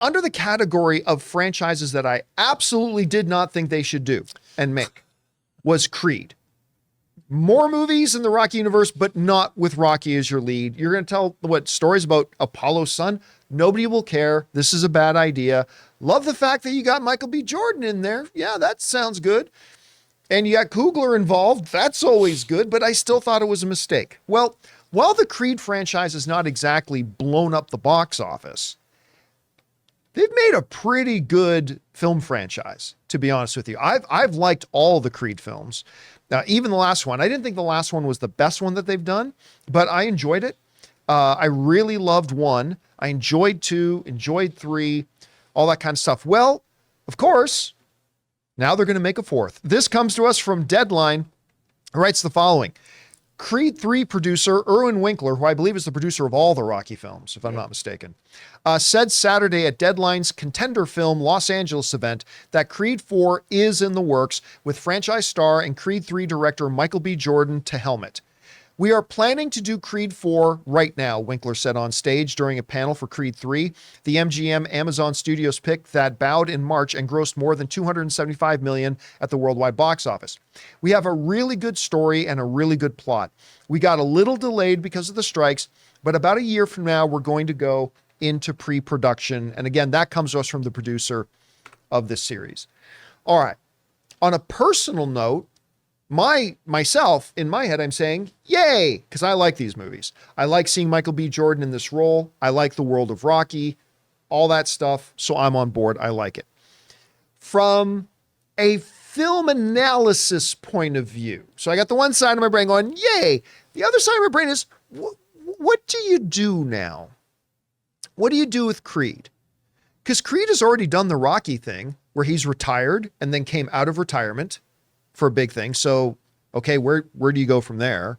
under the category of franchises that I absolutely did not think they should do and make was Creed. More movies in the Rocky universe, but not with Rocky as your lead. You're going to tell stories about Apollo's son? Nobody will care. This is a bad idea. Love the fact that you got Michael B. Jordan in there. Yeah, that sounds good. And you got Coogler involved. That's always good, but I still thought it was a mistake. Well, while the Creed franchise has not exactly blown up the box office, they've made a pretty good film franchise, to be honest with you. I've liked all the Creed films. Now, even the last one, I didn't think the last one was the best one that they've done, but I enjoyed it. I really loved 1. I enjoyed 2, enjoyed 3, all that kind of stuff. Well, of course, now they're going to make a 4th. This comes to us from Deadline, who writes the following. Creed 3 producer Irwin Winkler, who I believe is the producer of all the Rocky films, if I'm not mistaken, said Saturday at Deadline's Contender Film Los Angeles event that Creed 4 is in the works, with franchise star and Creed 3 director Michael B. Jordan to helm it. We are planning to do Creed 4 right now, Winkler said on stage during a panel for Creed 3, the MGM Amazon Studios pick that bowed in March and grossed more than $275 million at the worldwide box office. We have a really good story and a really good plot. We got a little delayed because of the strikes, but about a year from now, we're going to go into pre-production. And again, that comes to us from the producer of this series. All right. On a personal note, myself, in my head, I'm saying, yay, because I like these movies. I like seeing Michael B. Jordan in this role. I like the world of Rocky, all that stuff. So I'm on board. I like it. From a film analysis point of view, so I got the one side of my brain going, yay. The other side of my brain is, what do you do now? What do you do with Creed? Because Creed has already done the Rocky thing where he's retired and then came out of retirement for a big thing. So, okay, where do you go from there?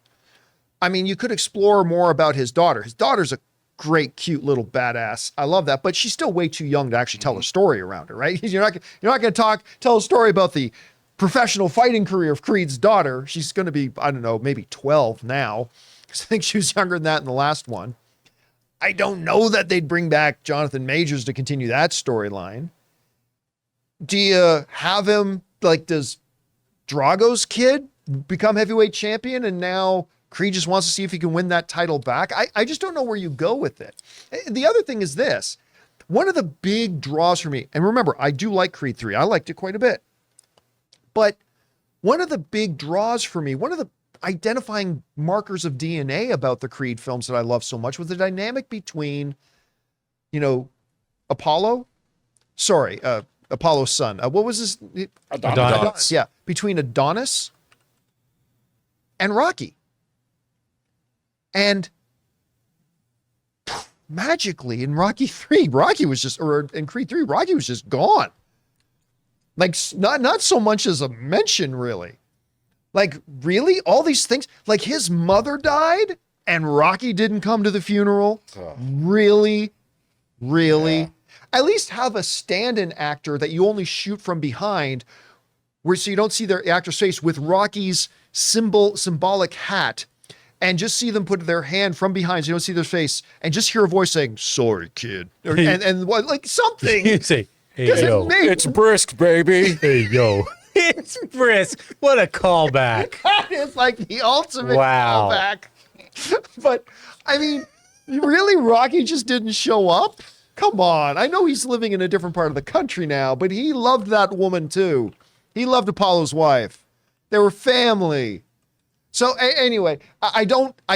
I mean, you could explore more about his daughter. His daughter's a great, cute little badass. I love that, but she's still way too young to actually tell a story around her, right? You're not going to tell a story about the professional fighting career of Creed's daughter. She's going to be, I don't know, maybe 12 now, because I think she was younger than that in the last one. I don't know that they'd bring back Jonathan Majors to continue that storyline. Do you have him, does Drago's kid become heavyweight champion and now Creed just wants to see if he can win that title back? I just don't know where you go with it. The other thing is this. One of the big draws for me, and remember, I do like Creed 3. I liked it quite a bit. But one of the big draws for me, one of the identifying markers of DNA about the Creed films that I love so much was the dynamic between, Apollo's son. What was his? Adonis. Yeah. Between Adonis and Rocky. And magically in Rocky 3, in Creed 3, Rocky was just gone. Not so much as a mention, really. Really? All these things? His mother died and Rocky didn't come to the funeral? Really? Yeah. At least have a stand-in actor that you only shoot from behind, so you don't see their actor's face, with Rocky's symbolic hat, and just see them put their hand from behind so you don't see their face, and just hear a voice saying, "Sorry, kid," something. You say, "Hey, yo, it's brisk, baby." Hey, yo. It's brisk. What a callback. That is the ultimate callback. But, I mean, really, Rocky just didn't show up? Come on. I know he's living in a different part of the country now, but he loved that woman too. He loved Apollo's wife. They were family. So anyway, I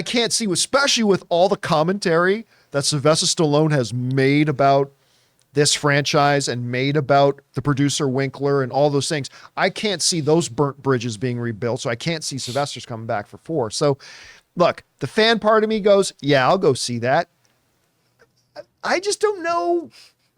can't see, especially with all the commentary that Sylvester Stallone has made about this franchise and made about the producer Winkler and all those things. I can't see those burnt bridges being rebuilt. So I can't see Sylvester's coming back for 4. So look, the fan part of me goes, yeah, I'll go see that. I just don't know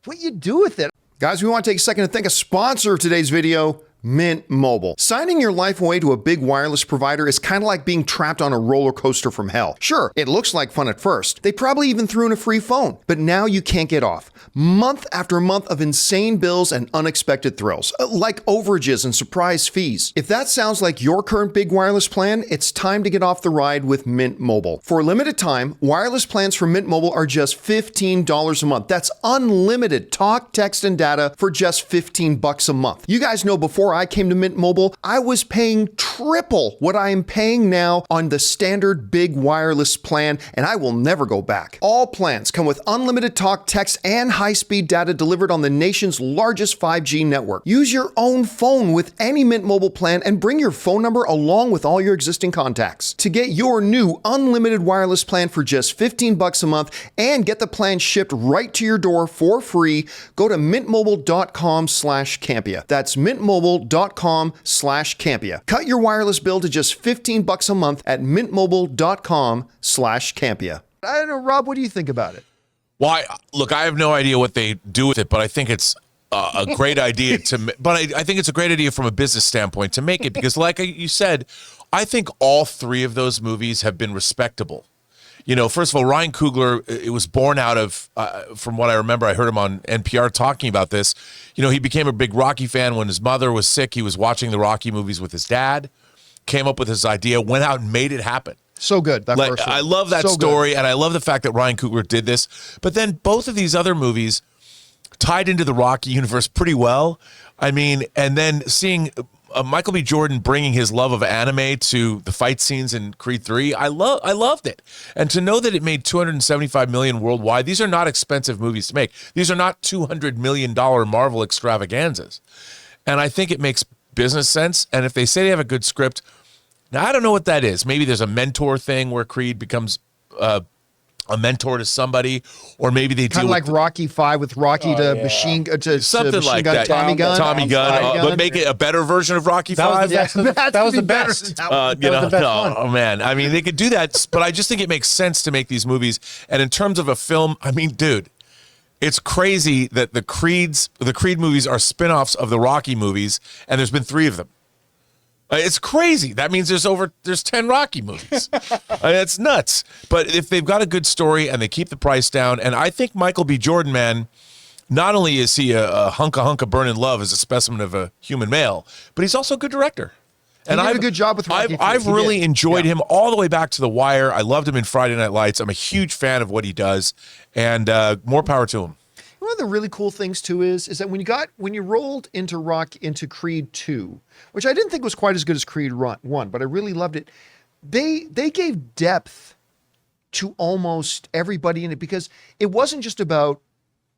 what you do with it. Guys, we want to take a second to thank a sponsor of today's video, Mint Mobile. Signing your life away to a big wireless provider is kind of like being trapped on a roller coaster from hell. Sure, it looks like fun at first. They probably even threw in a free phone, but now you can't get off. Month after month of insane bills and unexpected thrills, like overages and surprise fees. If that sounds like your current big wireless plan, it's time to get off the ride with Mint Mobile. For a limited time, wireless plans from Mint Mobile are just $15 a month. That's unlimited talk, text, and data for just $15 a month. You guys know before I came to Mint Mobile, I was paying triple what I am paying now on the standard big wireless plan, and I will never go back. All plans come with unlimited talk, text, and high-speed data delivered on the nation's largest 5G network. Use your own phone with any Mint Mobile plan and bring your phone number along with all your existing contacts. To get your new unlimited wireless plan for just $15 a month and get the plan shipped right to your door for free, go to mintmobile.com/Campea. That's mintmobile.com/Campea. Cut your wireless bill to just $15 a month at mintmobile.com/Campea. I don't know, Rob, what do you think about it? Why? Look, I have no idea what they do with it, but I think it's a great idea I think it's a great idea from a business standpoint to make it because, like you said, I think all three of those movies have been respectable. You know, first of all, Ryan Coogler, it was born out of, from what I remember, I heard him on NPR talking about this. You know, he became a big Rocky fan when his mother was sick. He was watching the Rocky movies with his dad, came up with his idea, went out and made it happen. So good. I love that story, and I love the fact that Ryan Coogler did this. But then both of these other movies tied into the Rocky universe pretty well. I mean, and then seeing Michael B. Jordan bringing his love of anime to the fight scenes in Creed 3, I loved it. And to know that it made $275 million worldwide, these are not expensive movies to make. These are not $200 million Marvel extravaganzas. And I think it makes business sense. And if they say they have a good script, now I don't know what that is. Maybe there's a mentor thing where Creed becomes a mentor to somebody, or maybe they kind of like Rocky 5 with Rocky to machine to something machine like gun, that. Tommy Gun, but make it a better version of Rocky 5. That was the best. Oh man, I mean they could do that, but I just think it makes sense to make these movies. And in terms of a film, I mean, dude, it's crazy that the Creed movies are spin-offs of the Rocky movies, and there's been 3 of them. It's crazy. That means there's 10 Rocky movies. It's nuts. But if they've got a good story and they keep the price down, and I think Michael B. Jordan, man, not only is he a hunka burning love as a specimen of a human male, but he's also a good director. And he did a good job with Rocky. I've really enjoyed him all the way back to The Wire. I loved him in Friday Night Lights. I'm a huge fan of what he does, and more power to him. One of the really cool things too is that when you rolled into Creed 2, which I didn't think was quite as good as Creed 1, but I really loved it. They gave depth to almost everybody in it because it wasn't just about,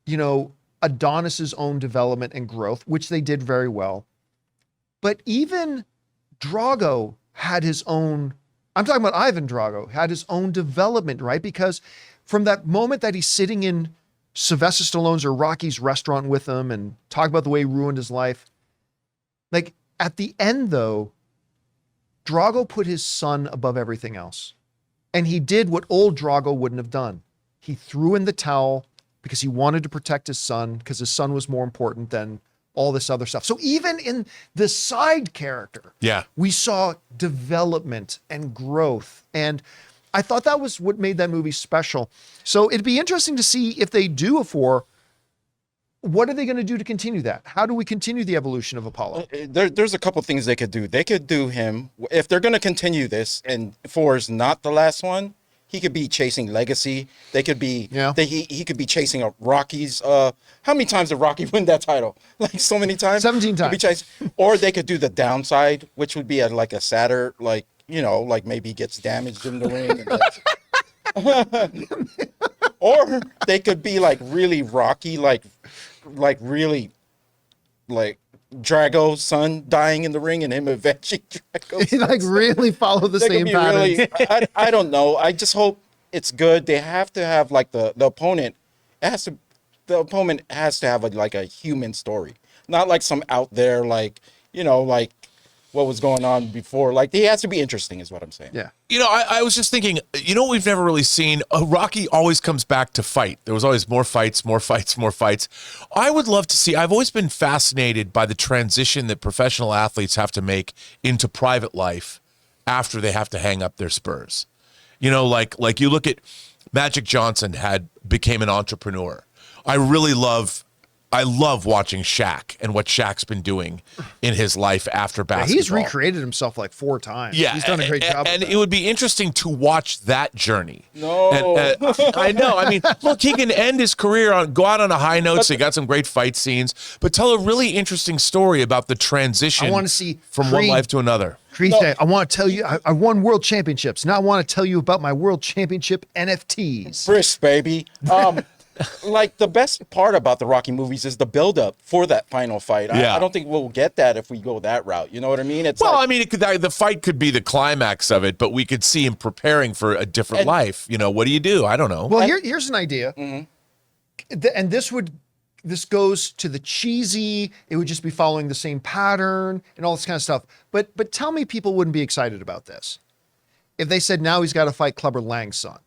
you know, Adonis's own development and growth, which they did very well. But even Drago had his own, I'm talking about Ivan Drago, had his own development, right? Because from that moment that he's sitting in Sylvester Stallone's or Rocky's restaurant with him and talk about the way he ruined his life. Like at the end though, Drago put his son above everything else. And he did what old Drago wouldn't have done. He threw in the towel because he wanted to protect his son because his son was more important than all this other stuff. So even in the side character, we saw development and growth. And I thought that was what made that movie special. So it'd be interesting to see if they do a 4, what are they going to do to continue that? How do we continue the evolution of Apollo? There's a couple things they could do. They could do him, if they're going to continue this, and 4 is not the last one, he could be chasing Legacy. They could be, he could be chasing a Rocky's. How many times did Rocky win that title? Like so many times? 17 times. Or they could do the downside, which would be like a sadder, like, you know, like maybe he gets damaged in the ring. And or they could be like really Rocky, like really like Drago's son dying in the ring and him avenging Drago's son. Like really follow the same pattern. Really, I don't know. I just hope it's good. They have to have like the opponent has to have like a human story, not like some out there like, you know, like what was going on before. Like, he has to be interesting, is what I'm saying. Yeah. You know, I was just thinking, you know what we've never really seen? Rocky always comes back to fight. There was always more fights, more fights, more fights. I would love to see, I've always been fascinated by the transition that professional athletes have to make into private life after they have to hang up their spurs. You know, like you look at Magic Johnson became an entrepreneur. I love watching Shaq and what Shaq's been doing in his life after basketball. He's recreated himself like 4 times. Yeah, he's done a great job. And it would be interesting to watch that journey. No. I know. I mean, look, he can end his career go out on a high note. So he got some great fight scenes, but tell a really interesting story about the transition. I want to see from one life to another. Creed said, I want to tell you, I won world championships. Now I want to tell you about my world championship NFTs. Brisk, baby. Like, the best part about the Rocky movies is the buildup for that final fight. Yeah. I don't think we'll get that if we go that route. You know what I mean? It's Well, like, I mean, the fight could be the climax of it, but we could see him preparing for a different life. You know, what do you do? I don't know. Well, here's an idea. And this goes to the cheesy, it would just be following the same pattern and all this kind of stuff. But tell me people wouldn't be excited about this if they said now he's got to fight Clubber Lang's son.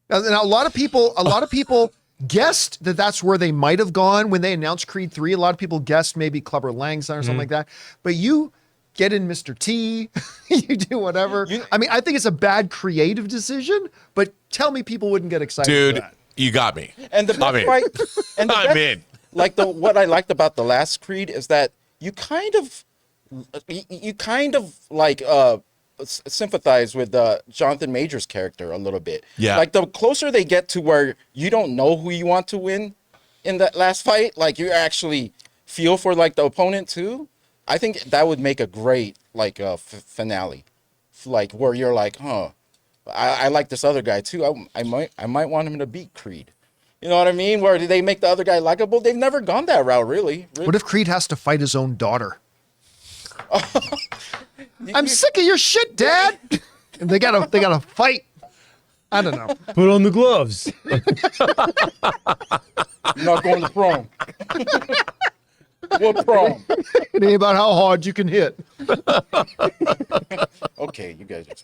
Now a lot of people guessed that that's where they might have gone when they announced Creed 3. A lot of people guessed maybe Clubber Lang's son or something like that. But you get in Mr. T, you do whatever. I mean, I think it's a bad creative decision, but tell me people wouldn't get excited Dude, about that. you got me. and the best fight, and the I'm best- in. Like, what I liked about the last Creed is that you kind of like sympathize with Jonathan Major's character a little bit. Yeah. Like, the closer they get to where you don't know who you want to win in that last fight, like, you actually feel for like the opponent too. I think that would make a great like finale, like where you're like, I like this other guy too. I might want him to beat Creed. You know what I mean? Where they make the other guy likable? They've never gone that route, really. What if Creed has to fight his own daughter? I'm sick of your shit, Dad. And they gotta fight. I don't know. Put on the gloves. You're not going to prom. What prom? It ain't about how hard you can hit. Okay, you guys are...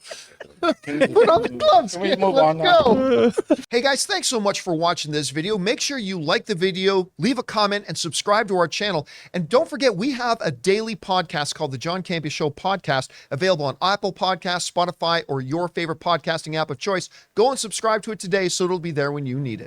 Put on the gloves. Can we kid. move Let's on now? go. Hey guys, thanks so much for watching this video. Make sure you like the video, leave a comment, and subscribe to our channel. And don't forget, we have a daily podcast called the John Campea Show podcast, available on Apple Podcasts, Spotify, or your favorite podcasting app of choice. Go and subscribe to it today so it'll be there when you need it.